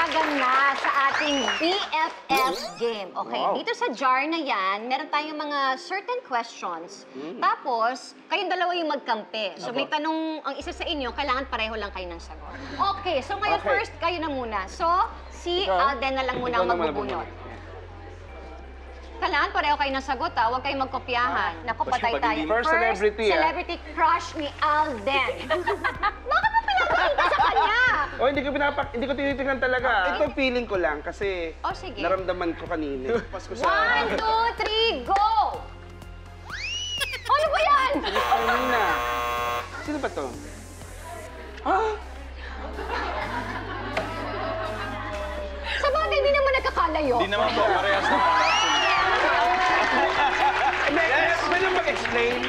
dagdagan na sa ating BFF game. Okay, dito sa jar na yan, meron tayong mga certain questions. Tapos, kayong dalawa yung magkampi. So, may tanong, ang isa sa inyo, kailangan pareho lang kayo ng sagot. Okay, so ngayon first, kayo na muna. So, si Alden na lang muna ang magbubunot. Kailangan pareho kayo ng sagot, ha? Huwag kayong magkopyahan. Naku, patay tayo. First celebrity crush ni Alden. Bakit mo pinapakita sa kanya? Oh, hindi ko tinitingnan talaga. Ito feeling ko lang kasi sige. naramdaman ko kanina. 1, 2, 3, go! Ano ba yan? Kanina. Sino ba to? Sa bagay, hindi naman nagkakalayo. Hindi naman po, parehas naman. Pwede mag-explain?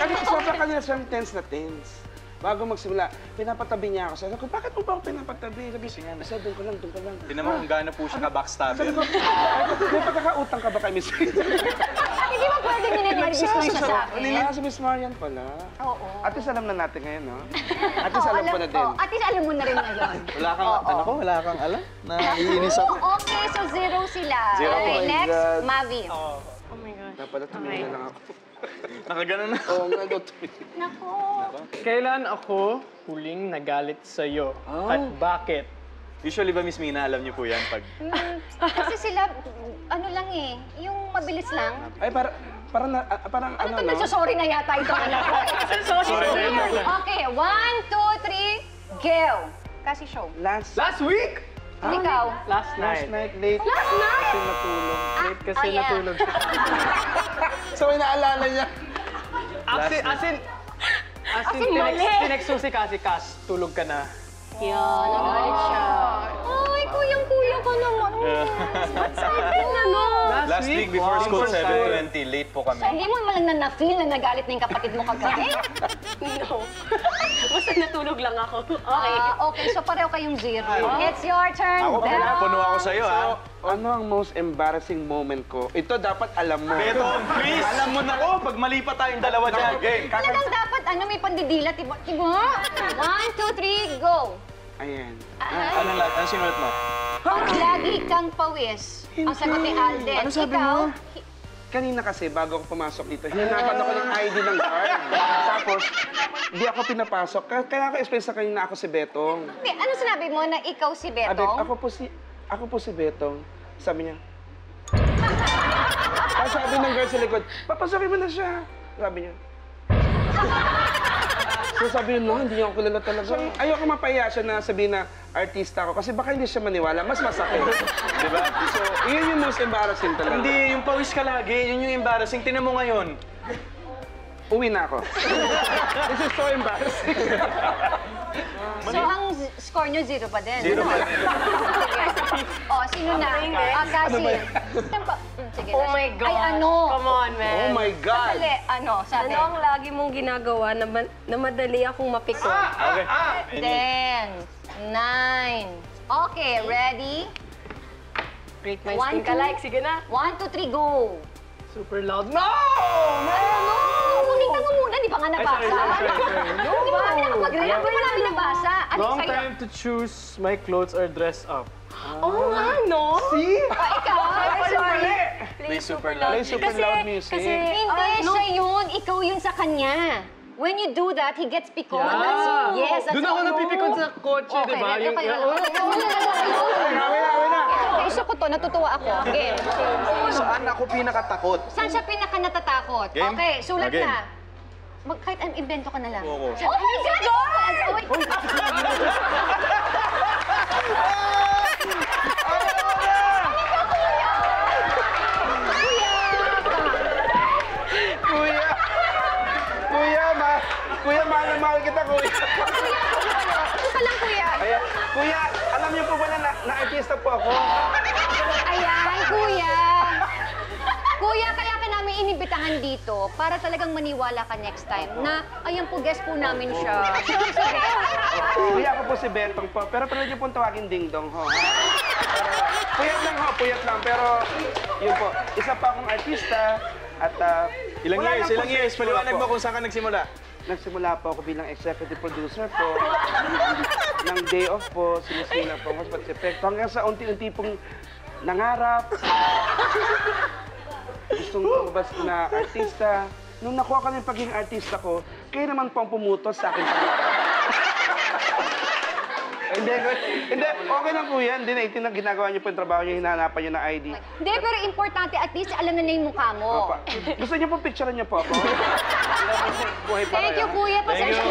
Kasi sobrang kanina siyang tense na tense. Bago magsimula, pinapatabi niya ako. Sabi ko, bakit mo ba ako pinapatabi? Sabi, doon ka lang, doon ka lang. Hindi naman kung gaano po siya ka-backstabber. Sabi ko, may pagkakautang ka ba kay Miss Marian? Hindi mo pwede minimarisis mo siya sa akin. Si Miss Marian pala. Oo. At least alam na natin ngayon, no? At least alam ko na din. At least alam mo na rin ngayon. Wala kang alam? Naiinis ako. Okay, so 0 sila. Zero. Okay, Oh my next, God. Mavi. Oh my gosh. Napala, tumingin na lang ako. Nakaganon na. Oo nga, tumingin. Nako. Kailan ako huling nagalit sa'yo? At bakit? Usually ba, Miss Mina, alam niyo po yan pag... Kasi sila, ano lang eh, yung mabilis lang. Ay, parang Ano to, nagsasorry na yata ito, anak ko. Sorry na yun. Okay, 1, 2, 3, go. Kasi show. Last week? Ikaw. Last night. late. Last night? Kasi natulog. Late kasi yeah. natulog. So, may naalala niya. As in, mali. tinexusi kasi, Cass, tulog ka na. Yan, nagalit siya. Ay, kuyang-kuya ka naman. Excited na no. Last week before school, 7:20, late po kami. Hindi mo malang na-feel na nagalit na yung kapatid mo kagabi? No. Basta natulog lang ako. Okay. Okay, so pareho kayong 0. It's your turn. Ako, Beth. puno ako sa'yo, ha? Ano ang most embarrassing moment ko? Ito dapat alam mo. Beto, please! Alam mo na ko, pag mali pa tayong dalawa dyan. Game. Talagang dapat, may pandidilat, diba? 1, 2, 3, go. Ayan. Anong lahat? Anong sinulat mo? Lagi kang pawis. Ang sagot ni Alden. Ano sabi Ikaw, mo? Kanina kasi, bago ako pumasok dito, hinanapan ako ng ID ng guard. Tapos, di ako pinapasok. Kaya ako explain sa kanina ako si Betong. Ano sinabi mo na ikaw si Sabi, Betong? ako po si Betong. Sabi niya. Tapos sabi ng guard sa likod, papasokin mo na siya. Sabi niya. So sabi niya, no, hindi niya ako kilala talaga. Ayoko mapahiya siya na sabihin na artista ako kasi baka hindi siya maniwala, mas masakit. Diba? So, yun yung most embarrassing talaga. Hindi, yung pawis ka lagi. Yun yung embarrassing. Tinan mo ngayon. Uwi na ako. This is so embarrassing. So, ang score nyo 0 pa din. 0 pa din. Sino na? Kasi. Sige, Oh my God. Ay, ano? Come on, man. Oh my God. Sandali, sabi? Ano ang lagi mong ginagawa na madali akong mapikon? Okay. 10, 9. Okay, ready? Great minds think alike. Sige na. 1, 2, 3, go! Super loud. No! Ano? Kumita mo muna, di pa nga nabasa? Di ba kami nakapag-react? Di ba namin nabasa? Ano Wrong sa'yo? time to choose my clothes or dress up. Oo nga, no? See? Ikaw? Sorry. Play super loud. Play super loud music. Kasi, Hindi, siya yun. Ikaw yun sa kanya. When you do that, he gets picon. Yeah. Yes, that's Doon ako all. napipikon sa kotse, di ba? Okay, okay, so ko to, natutuwa ako. Game. Saan ako pinakatakot? Saan siya pinaka natatakot? Game? Okay, sulat Game. na. Kahit invento ka na lang. Oo. Oh my God! Kuya, mahal kita, kuya. Ano ka lang, kuya? Ayan. Kuya, alam niyo po ba na artista po ako? Ayan, kuya. Kuya, kaya ka namin inibitahan dito para talagang maniwala ka next time na, ayan po, guest po namin siya. Kuya, ako po si Betong po. Pero pwede niyo pong tawagin Ding Dong, ho. Puyat lang ho, puyat lang. Pero, yun po, isa pa akong artista at Ilang wala lang years? po Ilang years? siguro Paliwanag po. mo kung saan ka nagsimula. Nagsimula po ako bilang executive producer po. ng day off po, sinisina po ako sa pati epekto. Hanggang sa unti-unti pong nangarap. Gustong lumabas na artista. Nung nakuha ko na yung pagiging artista ko, kayo naman po ang pumutos sa aking pangarap. Hindi, okay lang po yan. Hindi na ginagawa niyo po yung trabaho niyo, hinahanapan niyo ng ID. Hindi, pero importante, at least alam na yung mukha mo. Opa. Gusto niyo po picturean niyo po ako? Buhay pa Thank you, kayo? kuya. Pasensya